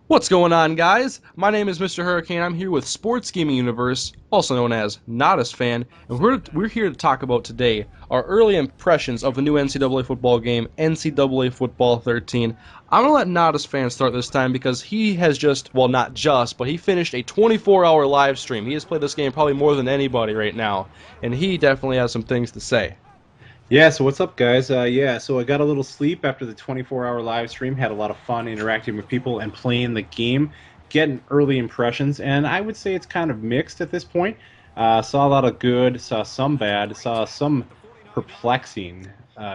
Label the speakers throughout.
Speaker 1: What's going on, guys? My name is Mr. Hurricane. I'm here with Sports Gaming Universe, also known as Nadasfan, and we're here to talk about today our early impressions of the new NCAA football game, NCAA Football 13. I'm gonna let Nadasfan start this time because he has just, well, not just, but he finished a 24-hour live stream. He has played this game probably more than anybody right now, and he definitely has some things to say.
Speaker 2: Yeah, so what's up, guys? So I got a little sleep after the 24-hour live stream, had a lot of fun interacting with people and playing the game, getting early impressions, and I would say it's kind of mixed at this point. Saw a lot of good, saw some bad, saw some perplexing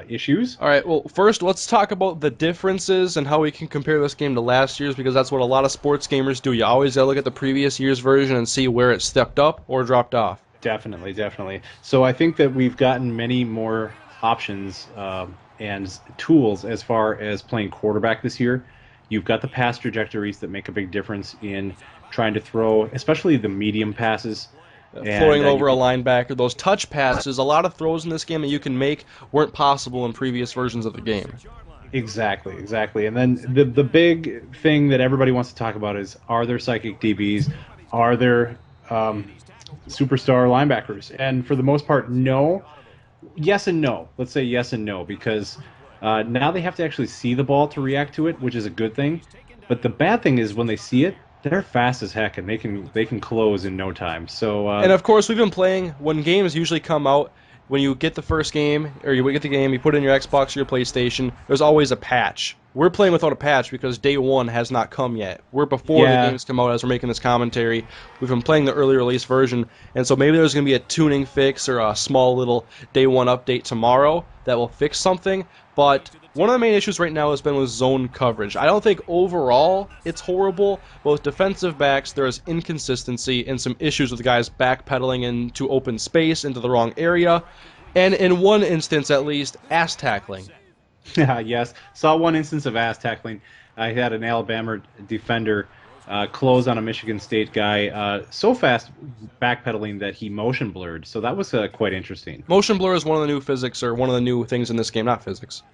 Speaker 2: issues.
Speaker 1: All right, well, first let's talk about the differences and how we can compare this game to last year's because that's what a lot of sports gamers do. You always gotta look at the previous year's version and see where it stepped up or dropped off.
Speaker 2: Definitely, definitely. So I think that we've gotten many more options and tools as far as playing quarterback this year. You've got the pass trajectories that make a big difference in trying to throw, especially the medium passes.
Speaker 1: Throwing
Speaker 2: And
Speaker 1: it over a
Speaker 2: you,
Speaker 1: linebacker, those touch passes, a lot of throws in this game that you can make weren't possible in previous versions of the game.
Speaker 2: exactly, exactly. And then the big thing that everybody wants to talk about is: are there psychic DBs? Are there superstar linebackers? And for the most part, no. Yes and no. Let's say yes and no because now they have to actually see the ball to react to it, which is a good thing. But the bad thing is when they see it, they're fast as heck and they can close in no time. So
Speaker 1: And of course, we've been playing when games usually come out. When you get the first game, or you get the game, you put it in your Xbox or your PlayStation, there's always a patch. We're playing without a patch because day one has not come yet. We're before the
Speaker 2: yeah,
Speaker 1: games come out as we're making this commentary. We've been playing the early release version, and so maybe there's going to be a tuning fix or a small little day one update tomorrow that will fix something. But one of the main issues right now has been with zone coverage. I don't think overall it's horrible. Both defensive backs, there is inconsistency and some issues with the guys backpedaling into open space, into the wrong area, and in one instance at least, ass tackling.
Speaker 2: yes. Saw one instance of ass tackling. I had an Alabama defender close on a Michigan State guy so fast backpedaling that he motion blurred. So that was quite interesting.
Speaker 1: Motion blur is one of the new physics, or one of the new things in this game, not physics.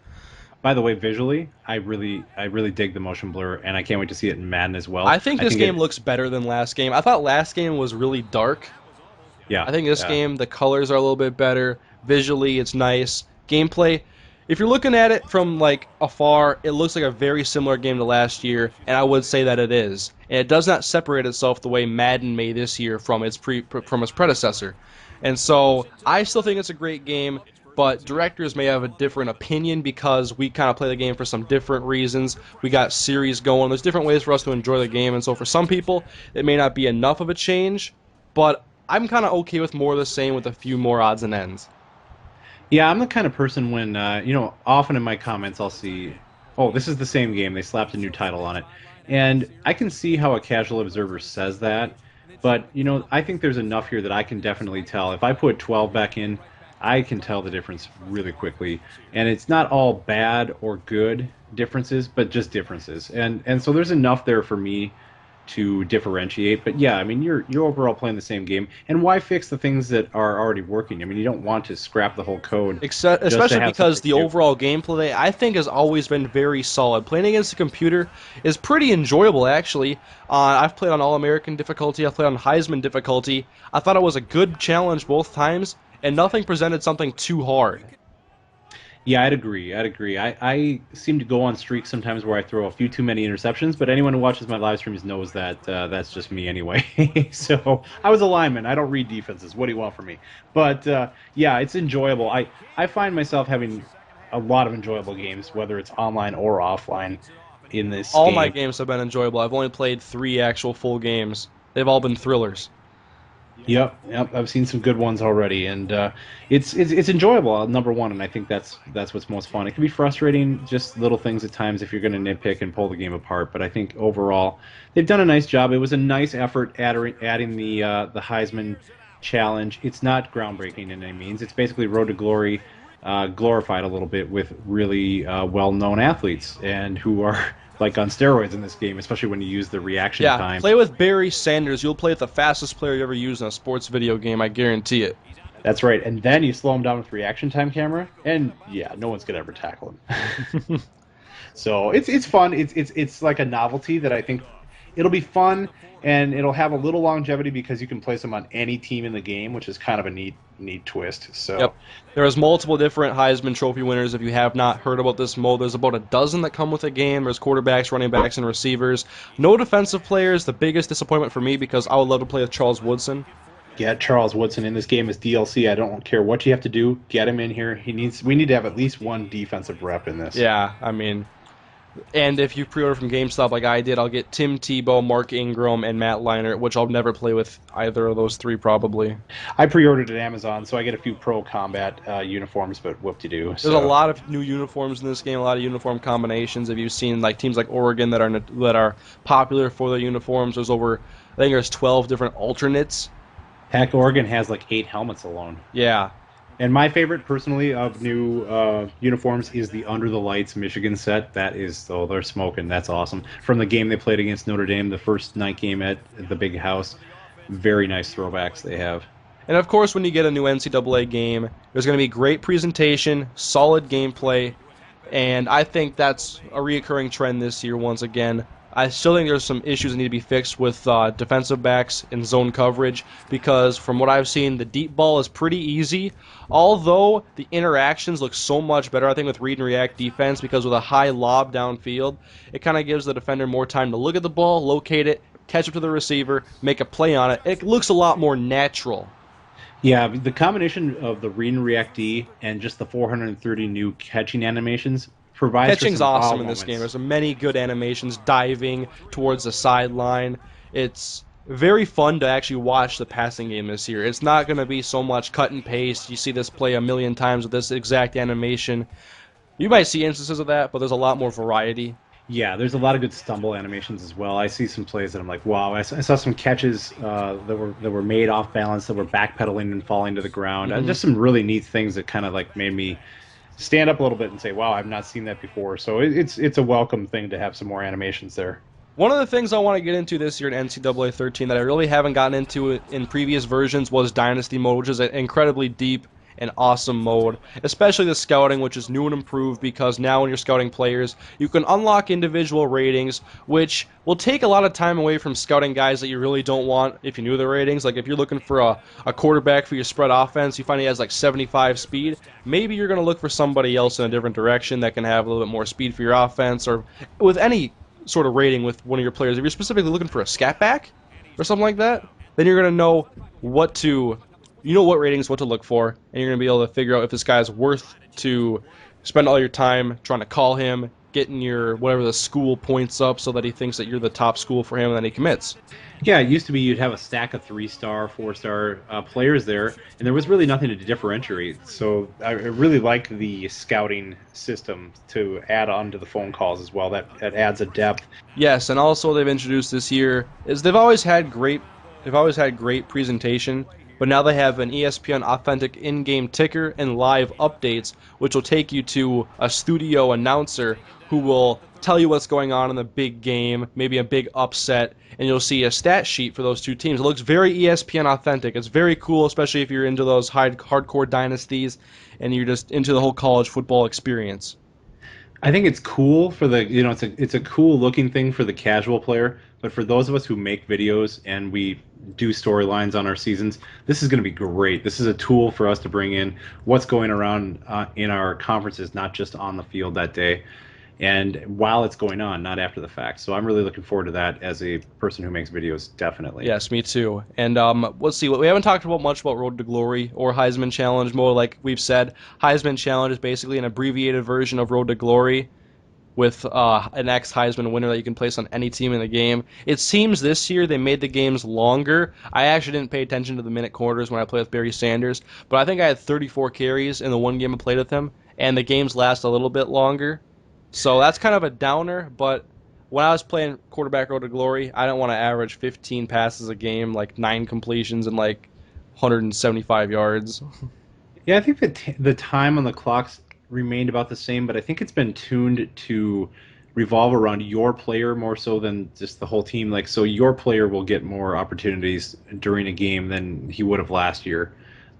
Speaker 2: By the way, visually, I really dig the motion blur, and I can't wait to see it in Madden as well.
Speaker 1: I think
Speaker 2: I
Speaker 1: this
Speaker 2: think
Speaker 1: game
Speaker 2: it,
Speaker 1: looks better than last game. I thought last game was really dark.
Speaker 2: yeah,
Speaker 1: I think this
Speaker 2: yeah,
Speaker 1: game, the colors are a little bit better. Visually, it's nice. Gameplay, if you're looking at it from like afar, it looks like a very similar game to last year, and I would say that it is. And it does not separate itself the way Madden may this year from from its predecessor. And so I still think it's a great game, but directors may have a different opinion because we kind of play the game for some different reasons. We got series going. There's different ways for us to enjoy the game, and so for some people, it may not be enough of a change, but I'm kind of okay with more of the same with a few more odds and ends.
Speaker 2: yeah. I'm the kind of person when often in my comments I'll see, oh, this is the same game. They slapped a new title on it, and I can see how a casual observer says that. But I think there's enough here that I can definitely tell. If I put 12 back in, I can tell the difference really quickly. And it's not all bad or good differences, but just differences. And so there's enough there for me to differentiate. But yeah, I mean you're overall playing the same game. And why fix the things that are already working? I mean you don't want to scrap the whole code just to
Speaker 1: Especially
Speaker 2: have
Speaker 1: because
Speaker 2: something
Speaker 1: the
Speaker 2: new.
Speaker 1: overall gameplay I think has always been very solid. Playing against a computer is pretty enjoyable actually. I've played on All American difficulty. I've played on Heisman difficulty. I thought it was a good challenge both times, and nothing presented something too hard.
Speaker 2: Yeah, I'd agree. I'd agree. I seem to go on streaks sometimes where I throw a few too many interceptions, but anyone who watches my live streams knows that that's just me anyway. So I was a lineman. I don't read defenses. What do you want from me? But yeah, it's enjoyable. I find myself having a lot of enjoyable games, whether it's online or offline, in this
Speaker 1: All my
Speaker 2: game.
Speaker 1: games have been enjoyable. I've only played 3 actual full games. They've all been thrillers.
Speaker 2: Yep, yep. I've seen some good ones already, and it's enjoyable. Number one, and I think that's what's most fun. It can be frustrating, just little things at times if you're going to nitpick and pull the game apart. But I think overall, they've done a nice job. It was a nice effort adding the Heisman challenge. It's not groundbreaking in any means. It's basically Road to Glory, glorified a little bit with really well-known athletes and who are like on steroids in this game, especially when you use the reaction
Speaker 1: Yeah,
Speaker 2: time.
Speaker 1: play with Barry Sanders. You'll play with the fastest player you ever used in a sports video game. I guarantee it.
Speaker 2: That's right. And then you slow him down with reaction time camera, and yeah, no one's gonna ever tackle him. So it's fun. It's like a novelty that I think. it'll be fun, and it'll have a little longevity because you can place them on any team in the game, which is kind of a neat twist. So
Speaker 1: Yep. There's multiple different Heisman Trophy winners. If you have not heard about this mode, there's about a dozen that come with the game. There's quarterbacks, running backs, and receivers. No defensive players. The biggest disappointment for me because I would love to play with Charles Woodson.
Speaker 2: get Charles Woodson in this game as DLC. I don't care what you have to do. Get him in here. We need to have at least one defensive rep in this.
Speaker 1: Yeah, I mean, and if you pre-order from GameStop like I did, I'll get Tim Tebow, Mark Ingram, and Matt Leinart, which I'll never play with either of those three probably.
Speaker 2: I pre-ordered at Amazon, so I get a few Pro Combat uniforms, but whoop-de-doo.
Speaker 1: There's a
Speaker 2: So
Speaker 1: lot of new uniforms in this game, a lot of uniform combinations. Have you seen like teams like Oregon that are popular for their uniforms? I think there's 12 different alternates.
Speaker 2: heck, Oregon has like 8 helmets alone.
Speaker 1: Yeah,
Speaker 2: And my favorite, personally, of new uniforms is the Under the Lights Michigan set. That is, oh, they're smoking. That's awesome. From the game they played against Notre Dame, the first night game at the Big House. Very nice throwbacks they have.
Speaker 1: and of course when you get a new NCAA game, there's going to be great presentation, solid gameplay, and I think that's a reoccurring trend this year once again. I still think there's some issues that need to be fixed with defensive backs and zone coverage because from what I've seen, the deep ball is pretty easy, although the interactions look so much better, I think, with read and react defense because with a high lob downfield, it kind of gives the defender more time to look at the ball, locate it, catch up to the receiver, make a play on it. It looks a lot more natural.
Speaker 2: Yeah, the combination of the read and react D and just the 430 new catching animations provides for
Speaker 1: Catching's
Speaker 2: some
Speaker 1: awesome
Speaker 2: wow
Speaker 1: in this game.
Speaker 2: moments.
Speaker 1: There's many good animations, diving towards the sideline. It's very fun to actually watch the passing game this year. It's not going to be so much cut and paste. You see this play a million times with this exact animation. You might see instances of that, but there's a lot more variety.
Speaker 2: Yeah, there's a lot of good stumble animations as well. I see some plays that I'm like, wow. I saw some catches that were made off balance, that were backpedaling and falling to the ground. Just some really neat things that kind of like made me stand up a little bit and say, wow, I've not seen that before. So it's a welcome thing to have some more animations there.
Speaker 1: One of the things I want to get into this year in NCAA 13 that I really haven't gotten into in previous versions was Dynasty Mode, which is an incredibly deep and awesome mode, especially the scouting, which is new and improved because now when you're scouting players, you can unlock individual ratings, which will take a lot of time away from scouting guys that you really don't want if you knew their ratings. Like if you're looking for a quarterback for your spread offense, you find he has like 75 speed, maybe you're going to look for somebody else in a different direction that can have a little bit more speed for your offense, or with any sort of rating with one of your players. If you're specifically looking for a scat back or something like that, then you're going to know what ratings, what to look for, and you're going to be able to figure out if this guy's worth to spend all your time trying to call him, getting your whatever the school points up so that he thinks that you're the top school for him and then he commits.
Speaker 2: Yeah, it used to be you'd have a stack of 3-star, 4-star players there, and there was really nothing to differentiate. So I really like the scouting system to add on to the phone calls as well. That adds a depth.
Speaker 1: Yes, and also they've introduced this year is they've always had great presentation, but now they have an ESPN authentic in-game ticker and live updates, which will take you to a studio announcer who will tell you what's going on in the big game, maybe a big upset, and you'll see a stat sheet for those two teams. It looks very ESPN authentic. It's very cool, especially if you're into those hardcore dynasties and you're just into the whole college football experience.
Speaker 2: I think it's cool for it's a cool looking thing for the casual player, but for those of us who make videos and we do storylines on our seasons, this is going to be great. This is a tool for us to bring in what's going around in our conferences, not just on the field that day, and while it's going on, not after the fact. So I'm really looking forward to that as a person who makes videos, definitely.
Speaker 1: Yes, me too. And let's see. We haven't talked about much about Road to Glory or Heisman Challenge. More like we've said, Heisman Challenge is basically an abbreviated version of Road to Glory with an ex-Heisman winner that you can place on any team in the game. It seems this year they made the games longer. I actually didn't pay attention to the minute quarters when I played with Barry Sanders, but I think I had 34 carries in the one game I played with him, and the games last a little bit longer. So that's kind of a downer, but when I was playing quarterback Road to Glory, I didn't want to average 15 passes a game, like 9 completions and like 175 yards.
Speaker 2: Yeah, I think the time on the clocks remained about the same, but I think it's been tuned to revolve around your player more so than just the whole team. Like, so your player will get more opportunities during a game than he would have last year.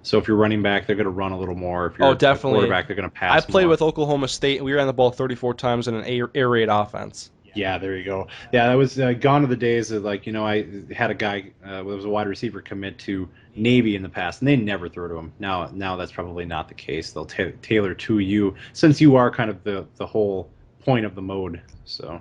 Speaker 2: So if you're running back, they're going to run a little more. If you're
Speaker 1: Oh,
Speaker 2: a
Speaker 1: definitely.
Speaker 2: quarterback, they're going to
Speaker 1: I
Speaker 2: pass
Speaker 1: played
Speaker 2: more.
Speaker 1: with Oklahoma State, and we ran the ball 34 times in an air raid offense.
Speaker 2: Yeah, there you go. Yeah, that was gone are the days of like, I had a guy was a wide receiver commit to Navy in the past, and they never throw to him. Now that's probably not the case. They'll tailor to you since you are kind of the whole point of the mode. So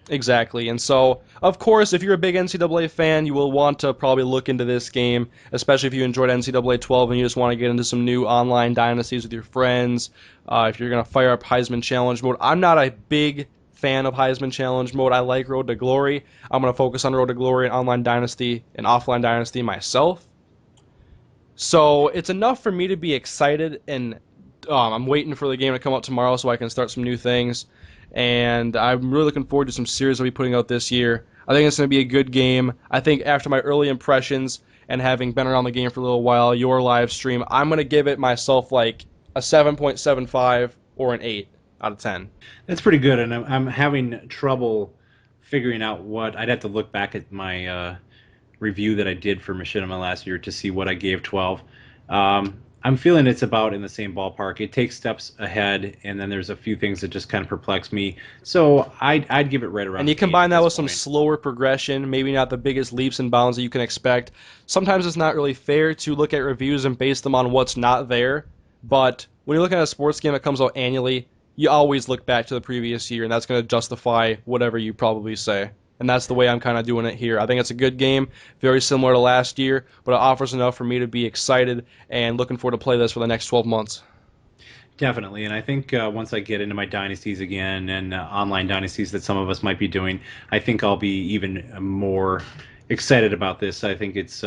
Speaker 1: Exactly. And so, of course, if you're a big NCAA fan, you will want to probably look into this game, especially if you enjoyed NCAA 12 and you just want to get into some new online dynasties with your friends. If you're going to fire up Heisman Challenge mode, I'm not a big fan of Heisman Challenge mode. I like Road to Glory. I'm going to focus on Road to Glory and Online Dynasty and Offline Dynasty myself. So it's enough for me to be excited, and I'm waiting for the game to come out tomorrow so I can start some new things. And I'm really looking forward to some series I'll be putting out this year. I think it's going to be a good game. I think after my early impressions and having been around the game for a little while, your live stream, I'm going to give it myself like a 7.75 or an 8 out of 10.
Speaker 2: that's pretty good, and I'm having trouble figuring out what I'd have to look back at my review that I did for Machinima last year to see what I gave 12. I'm feeling it's about in the same ballpark. It takes steps ahead, and then there's a few things that just kind of perplex me. So I'd give it right
Speaker 1: And
Speaker 2: around
Speaker 1: you
Speaker 2: an 8
Speaker 1: combine
Speaker 2: at
Speaker 1: that
Speaker 2: this
Speaker 1: with some
Speaker 2: point.
Speaker 1: slower progression, maybe not the biggest leaps and bounds that you can expect. Sometimes it's not really fair to look at reviews and base them on what's not there. But when you're looking at a sports game that comes out annually, you always look back to the previous year, and that's going to justify whatever you probably say. And that's the way I'm kind of doing it here. I think it's a good game, very similar to last year, but it offers enough for me to be excited and looking forward to play this for the next 12 months.
Speaker 2: Definitely, and I think once I get into my dynasties again and online dynasties that some of us might be doing, I think I'll be even more excited about this. I think it's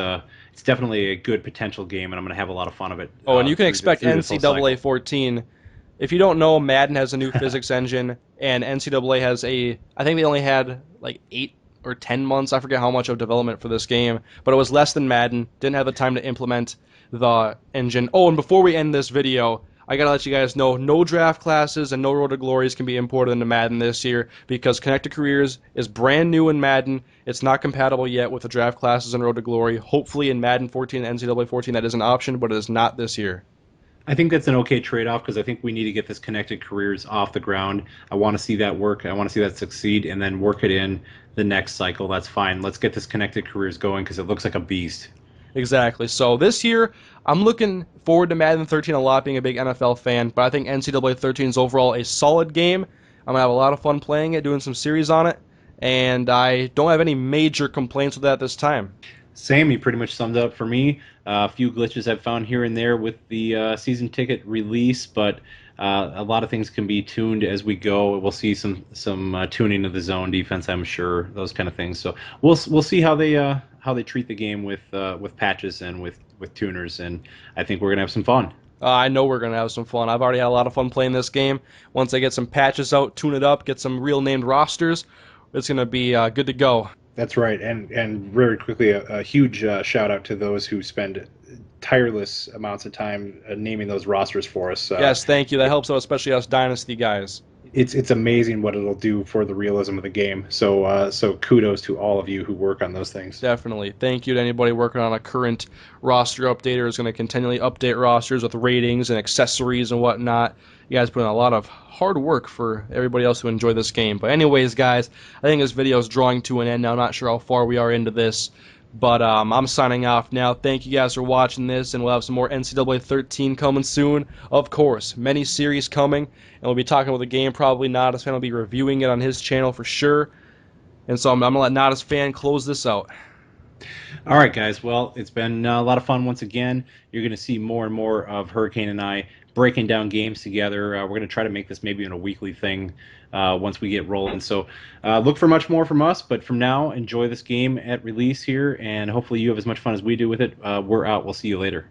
Speaker 2: definitely a good potential game, and I'm going to have a lot of fun of it
Speaker 1: Oh, and you can expect
Speaker 2: through this whole
Speaker 1: NCAA
Speaker 2: cycle.
Speaker 1: 14. If you don't know, Madden has a new physics engine, and NCAA has a. I think they only had like 8 or 10 months. I forget how much of development for this game, but it was less than Madden. Didn't have the time to implement the engine. Oh, and before we end this video, I gotta let you guys know, no draft classes and no Road to Glories can be imported into Madden this year because Connected Careers is brand new in Madden. It's not compatible yet with the draft classes and Road to Glory. Hopefully in Madden 14 and NCAA 14 that is an option, but it is not this year.
Speaker 2: I think that's an okay trade-off because I think we need to get this connected careers off the ground. I want to see that work. I want to see that succeed, and then work it in the next cycle. That's fine. Let's get this connected careers going because it looks like a beast.
Speaker 1: Exactly. So this year, I'm looking forward to Madden 13 a lot, being a big NFL fan, but I think NCAA 13 is overall a solid game. I'm going to have a lot of fun playing it, doing some series on it, and I don't have any major complaints with that this time.
Speaker 2: Same, you pretty much summed it up for me. A few glitches I've found here and there with the season ticket release, but a lot of things can be tuned as we go. We'll see some tuning of the zone defense, I'm sure, those kind of things. So we'll see how they treat the game with patches and with tuners, and I think we're gonna have some fun.
Speaker 1: I know we're going to have some fun. I've already had a lot of fun playing this game. Once I get some patches out, tune it up, get some real named rosters, it's going to be good to go.
Speaker 3: That's right, and very quickly, a huge shout out to those who spend tireless amounts of time naming those rosters for us.
Speaker 1: Yes, thank you. That helps out, especially us Dynasty guys.
Speaker 3: It's amazing what it'll do for the realism of the game. So kudos to all of you who work on those things.
Speaker 1: Definitely. Thank you to anybody working on a current roster updater who's going to continually update rosters with ratings and accessories and whatnot. You guys put in a lot of hard work for everybody else who enjoy this game. But anyways, guys, I think this video is drawing to an end now. I'm not sure how far we are into this. But I'm signing off now. Thank you guys for watching this, and we'll have some more NCAA 13 coming soon. Of course, many series coming, and we'll be talking about the game. Probably Nadasfan will be reviewing it on his channel for sure. And so I'm going to let Nadasfan close this out.
Speaker 2: All right, guys. Well, it's been a lot of fun once again. You're going to see more and more of Hurricane and I breaking down games together. We're going to try to make this maybe in a weekly thing once we get rolling. So look for much more from us. But from now, enjoy this game at release here, and hopefully you have as much fun as we do with it. We're out. We'll see you later.